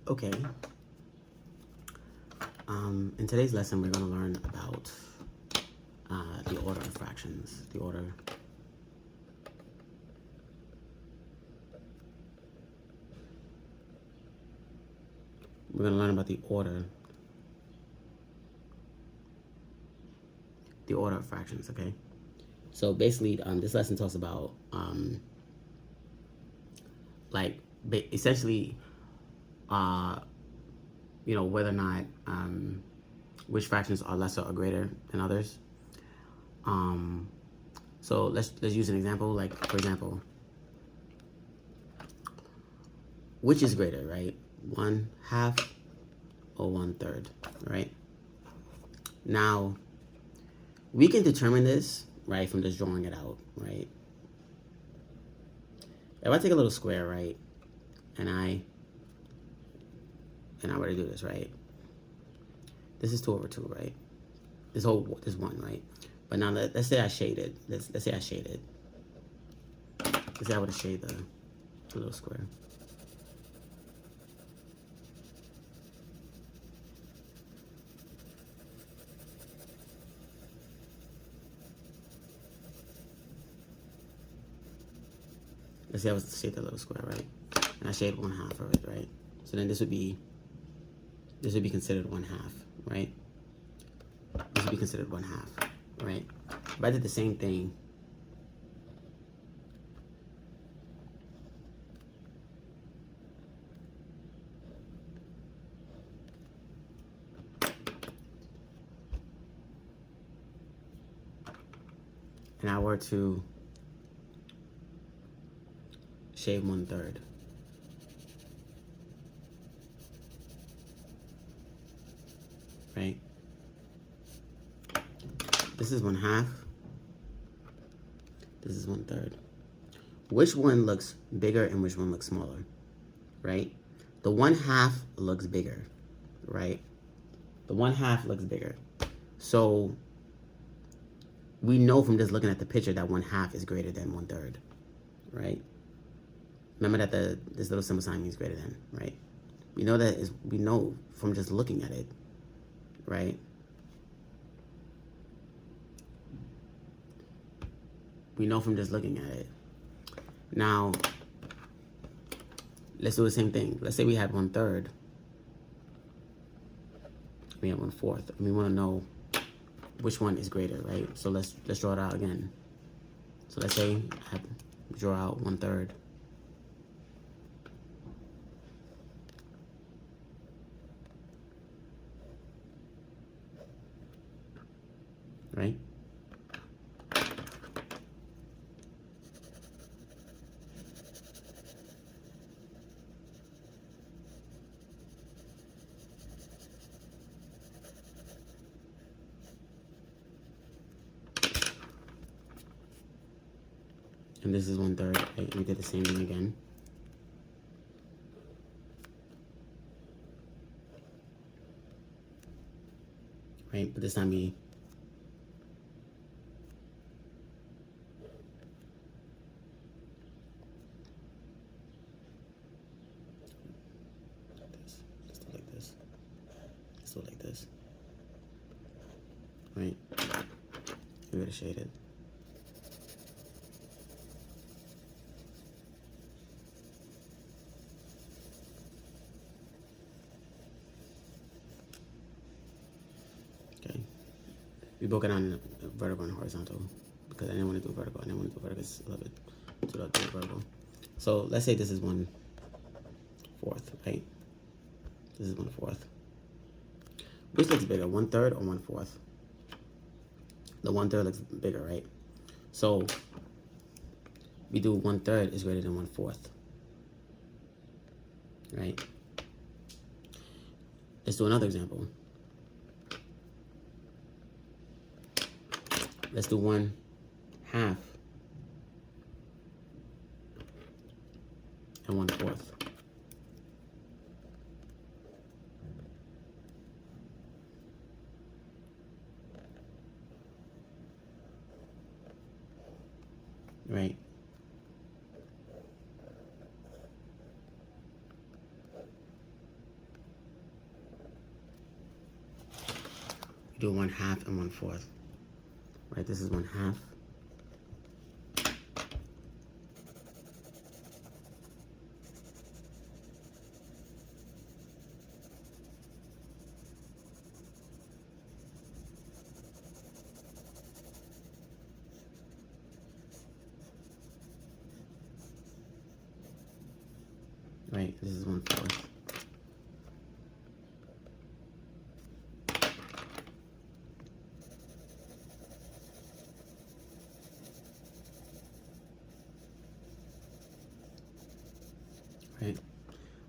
Okay. In today's lesson, we're going to learn about the order of fractions. We're going to learn about the order of fractions. Okay. So basically, this lesson talks about essentially, whether or not which fractions are lesser or greater than others. So let's use an example. Like, for example, which is greater, right? 1/2 or 1/3, right? Now, we can determine this, right, from just drawing it out, right? If I take a little square, right, and I were to do this, right? This is 2/2, right? This 1, right? But now let's say I shade it. Let's say I shade it. Let's say I were to shade the little square. Let's say I was to shade the little square, right? And I shade 1/2 of it, right? So then this would be considered 1/2, right? This would be considered 1/2, right? If I did the same thing, and I were to shade 1/3, right? This is 1/2. This is 1/3. Which one looks bigger and which one looks smaller, right? The 1/2 looks bigger, right? The 1/2 looks bigger. So we know from just looking at the picture that 1/2 is greater than 1/3, right? Remember that this little symbol sign means greater than, right? We know from just looking at it, right? We know from just looking at it. Now, let's do the same thing. Let's say we had 1/3. We have 1/4. And we want to know which one is greater, right? So let's draw it out again. So let's say I draw out 1/3. Right? And this is 1/3, right? We did the same thing again. Right? But this time we Let's do like this. Let's do like this. Right? We're gonna shade it. Okay. We broke it on vertical and horizontal because I didn't want to do vertical. I didn't want to do vertical. It's a little bit too dark to do vertical. So let's say this is 1/4, right? This is 1/4. Which looks bigger, 1/3 or 1/4? The 1/3 looks bigger, right? So we do 1/3 is greater than 1/4, right? Let's do another example. Let's do 1/2 and 1/4. Right? do 1/2 and 1/4. Right, this is 1/2. Right, this is 1/4. Right,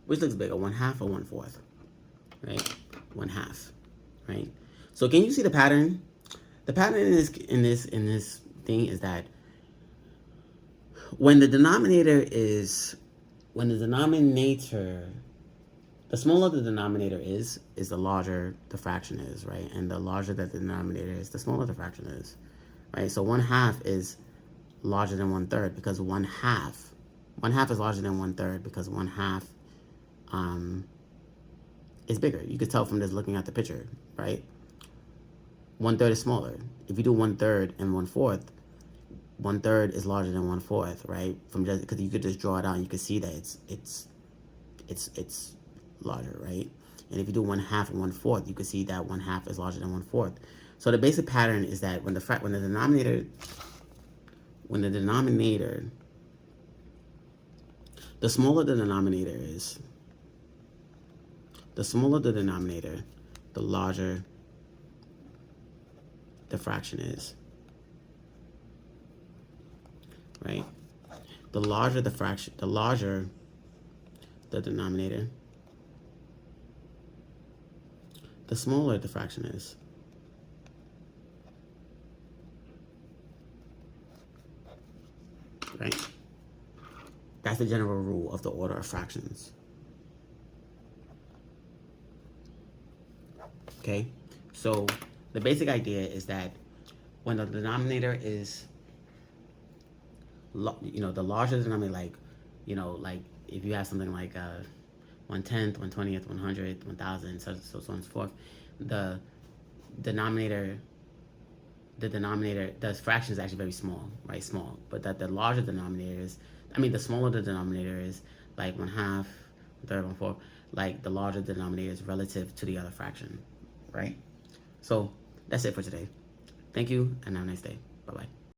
which looks bigger, 1/2 or 1/4? Right, 1/2. Right. So can you see the pattern? The pattern in this thing is that when the denominator, the smaller the denominator is the larger the fraction is, right? And the larger that the denominator is, the smaller the fraction is, right? So 1/2 is larger than 1/3 because 1/2 is larger than 1/3 because 1/2 is bigger. You could tell from just looking at the picture, right? 1/3 is smaller. If you do 1/3 and 1/4, 1/3 is larger than 1/4, right? From just because you could just draw it out and you could see that it's larger, right? And if you do 1/2 and 1/4, you could see that 1/2 is larger than 1/4. So the basic pattern is that when the denominator, the smaller the denominator is, the larger the fraction is, right? The larger the fraction, the larger the denominator, the smaller the fraction is. Right? That's the general rule of the order of fractions. Okay? So the basic idea is that when the denominator is, the larger the denominator, like if you have something like 1/10, 1/20th, 100th, 1,000, so on and so forth, the denominator, the fraction is actually very small, right? Small. But that the larger the denominator is, the smaller the denominator is, like 1/2, 1/3, 1/4, like the larger the denominator is relative to the other fraction, right? So that's it for today. Thank you, and have a nice day. Bye-bye.